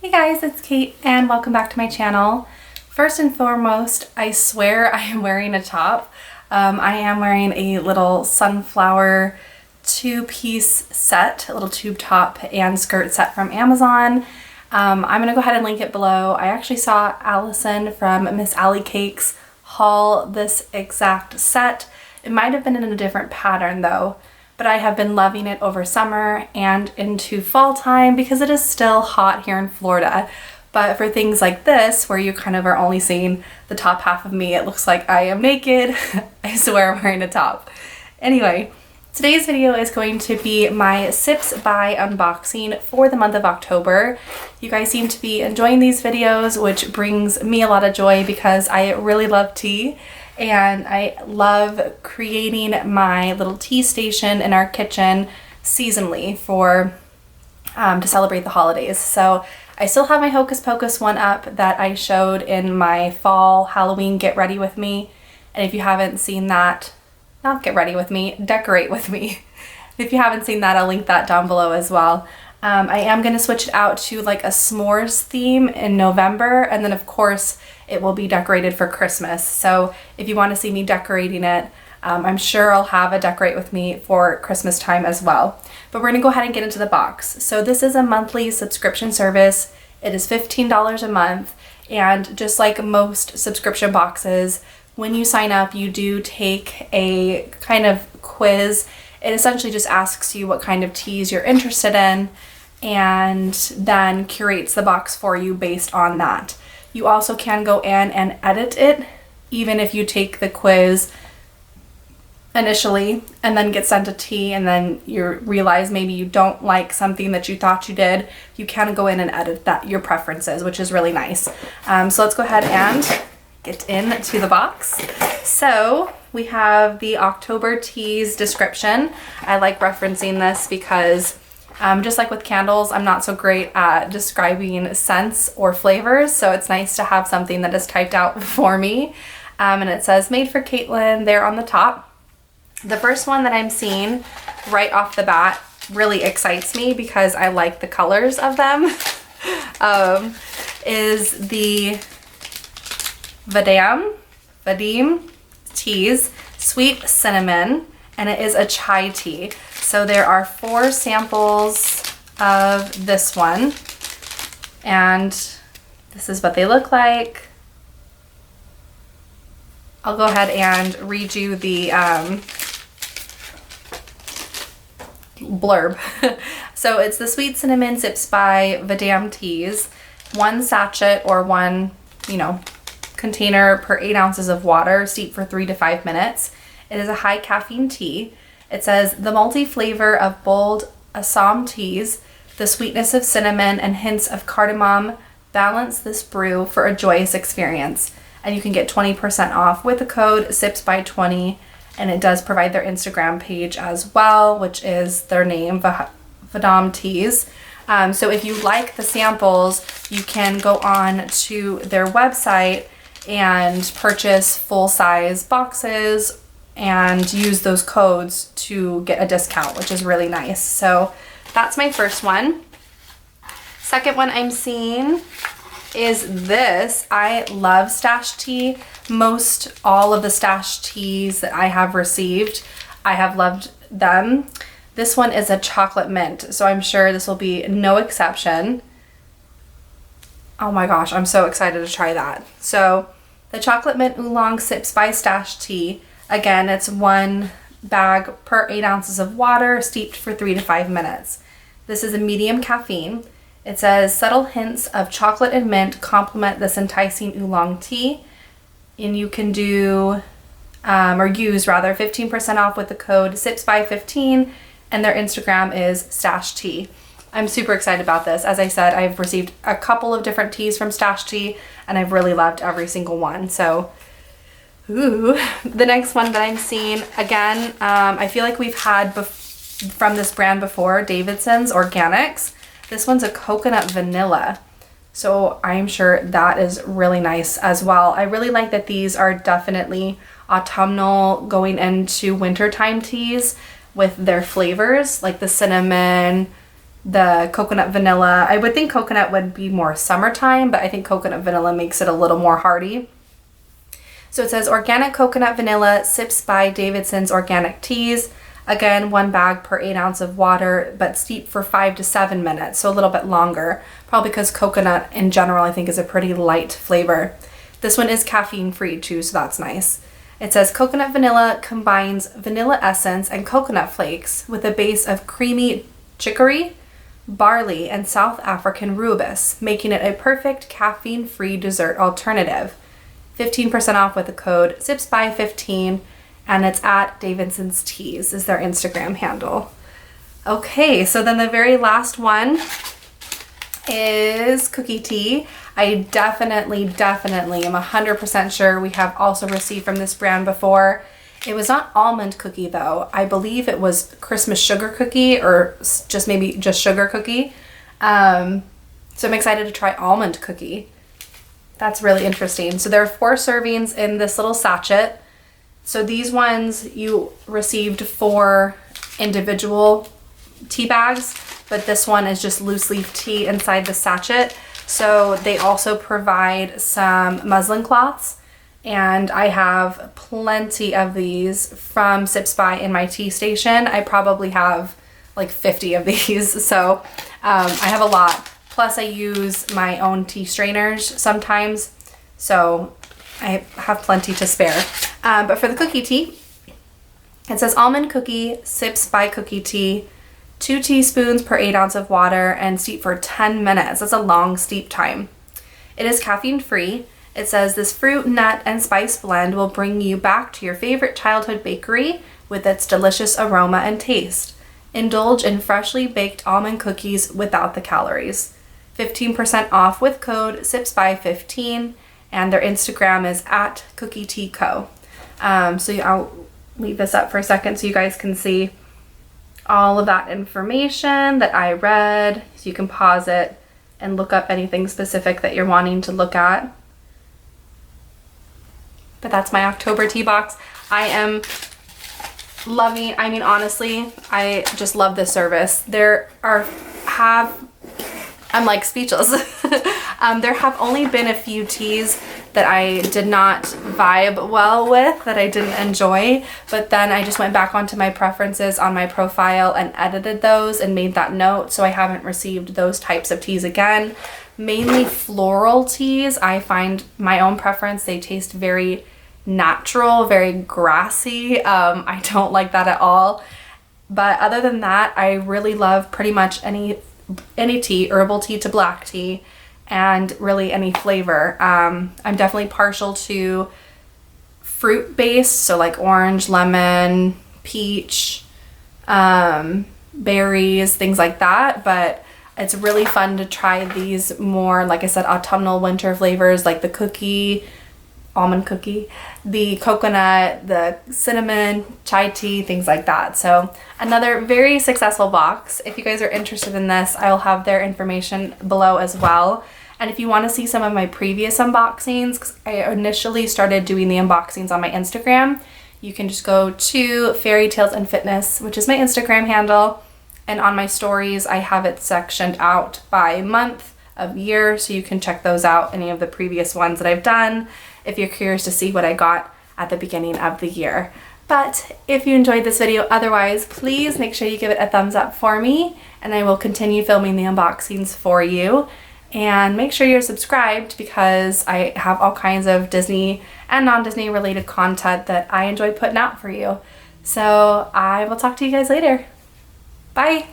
Hey guys, it's Kate and welcome back to my channel. First and foremost, I swear I am wearing a top. I am wearing a little sunflower two-piece set, a little tube top and skirt set from Amazon. I'm gonna go ahead and link it below. I actually saw Allison from Miss Allie Cakes haul this exact set. It might have been in a different pattern though, but I have been loving it over summer and into fall time because it is still hot here in Florida. But for things like this, where you kind of are only seeing the top half of me, it looks like I am naked. I swear I'm wearing a top. Anyway, today's video is going to be my Sipsby unboxing for the month of October. You guys seem to be enjoying these videos, which brings me a lot of joy because I really love tea. And I love creating my little tea station in our kitchen seasonally for to celebrate the holidays. So I still have my Hocus Pocus one up that I showed in my fall Halloween Get Ready With Me. And if you haven't seen that, not get ready with me, decorate with me. If you haven't seen that, I'll link that down below as well. I am going to switch it out to like a s'mores theme in November, and then of course it will be decorated for Christmas. So if you want to see me decorating it, I'm sure I'll have a decorate with me for Christmas time as well. But we're going to go ahead and get into the box. So this is a monthly subscription service. It is $15 a month, and just like most subscription boxes, when you sign up you do take a kind of quiz. It essentially just asks you what kind of teas you're interested in and then curates the box for you based on that. You also can go in and edit it even if you take the quiz initially and then get sent a tea and then you realize maybe you don't like something that you thought you did. You can go in and edit that your preferences, which is really nice. So let's go ahead and get into the box. So we have the October Tease description. I like referencing this because just like with candles, I'm not so great at describing scents or flavors, so it's nice to have something that is typed out for me. And it says made for Caitlin there on the top. The first one that I'm seeing right off the bat really excites me because I like the colors of them. Is the Vadim Tease Sweet Cinnamon, and it is a chai tea. So there are 4 samples of this one, and this is what they look like. I'll go ahead and read you the blurb. So it's the Sweet Cinnamon Sipsby Vadim Teas, 1 sachet or 1, container per 8 ounces of water, steep for 3 to 5 minutes. It is a high caffeine tea. It says the multi flavor of bold Assam teas, the sweetness of cinnamon and hints of cardamom balance this brew for a joyous experience. And you can get 20% off with the code SIPSBY20, and it does provide their Instagram page as well, which is their name, Vadim Teas. So if you like the samples, you can go on to their website and purchase full-size boxes and use those codes to get a discount, which is really nice. So that's my first one. Second one I'm seeing is this. I love stash tea. Most all of the stash teas that I have received, I have loved them. This one is a chocolate mint, so I'm sure this will be no exception. Oh my gosh, I'm so excited to try that. So the chocolate mint oolong Sipsby stash tea. Again, it's 1 bag per 8 ounces of water, steeped for 3 to 5 minutes. This is a medium caffeine. It says subtle hints of chocolate and mint complement this enticing oolong tea. And you can do, or use rather, 15% off with the code SIPSBY15, and their Instagram is Stash Tea. I'm super excited about this. As I said, I've received a couple of different teas from Stash Tea, and I've really loved every single one. So, ooh. The next one that I'm seeing, again, I feel like we've had from this brand before, Davidson's Organics. This one's a coconut vanilla. So I'm sure that is really nice as well. I really like that these are definitely autumnal going into wintertime teas with their flavors, like the cinnamon the coconut vanilla. I would think coconut would be more summertime, but I think coconut vanilla makes it a little more hearty. So it says organic coconut vanilla, Sipsby Davidson's organic teas. Again, 1 bag per 8 ounces of water, but steep for 5 to 7 minutes, so a little bit longer. Probably because coconut in general, I think, is a pretty light flavor. This one is caffeine free too, so that's nice. It says coconut vanilla combines vanilla essence and coconut flakes with a base of creamy chicory, barley, and South African rooibos, making it a perfect caffeine-free dessert alternative. 15% off with the code SIPSBY15, and it's at Davidson's Tease is their Instagram handle. Okay, so then the very last one is cookie tea. I definitely am 100% sure we have also received from this brand before. It was not almond cookie though. I believe it was Christmas sugar cookie or just maybe just sugar cookie. So I'm excited to try almond cookie. That's really interesting. So there are 4 servings in this little sachet. So these ones you received 4 individual tea bags, but this one is just loose leaf tea inside the sachet. So they also provide some muslin cloths, and I have plenty of these from Sipsby in my tea station. I probably have like 50 of these, so I have a lot. Plus I use my own tea strainers sometimes, so I have plenty to spare. But for the cookie tea, it says almond cookie, Sipsby cookie tea, 2 teaspoons per 8 ounces of water, and steep for 10 minutes. That's a long steep time. It is caffeine free. It says this fruit, nut, and spice blend will bring you back to your favorite childhood bakery with its delicious aroma and taste. Indulge in freshly baked almond cookies without the calories. 15% off with code SIPSBY15, and their Instagram is at Cookie Tea Co. So I'll leave this up for a second so you guys can see all of that information that I read. So you can pause it and look up anything specific that you're wanting to look at. But that's my October tea box. I am loving, I mean, honestly, I just love this service. I'm like speechless. There have only been a few teas that I did not vibe well with, that I didn't enjoy, but then I just went back onto my preferences on my profile and edited those and made that note, so I haven't received those types of teas again. Mainly floral teas. I find my own preference, they taste very natural, very grassy. I don't like that at all. But other than that, I really love pretty much any tea, herbal tea to black tea, and really any flavor. I'm definitely partial to fruit based, so like orange, lemon, peach, berries, things like that, but it's really fun to try these more, like I said, autumnal winter flavors like the cookie, almond cookie, the coconut, the cinnamon, chai tea, things like that. So another very successful box. If you guys are interested in this, I'll have their information below as well. And if you want to see some of my previous unboxings, because I initially started doing the unboxings on my Instagram, you can just go to Fairy Tales and Fitness, which is my Instagram handle. And on my stories, I have it sectioned out by month of year, so you can check those out, any of the previous ones that I've done, if you're curious to see what I got at the beginning of the year. But if you enjoyed this video otherwise, please make sure you give it a thumbs up for me, and I will continue filming the unboxings for you. And make sure you're subscribed, because I have all kinds of Disney and non-Disney related content that I enjoy putting out for you. So I will talk to you guys later. Bye!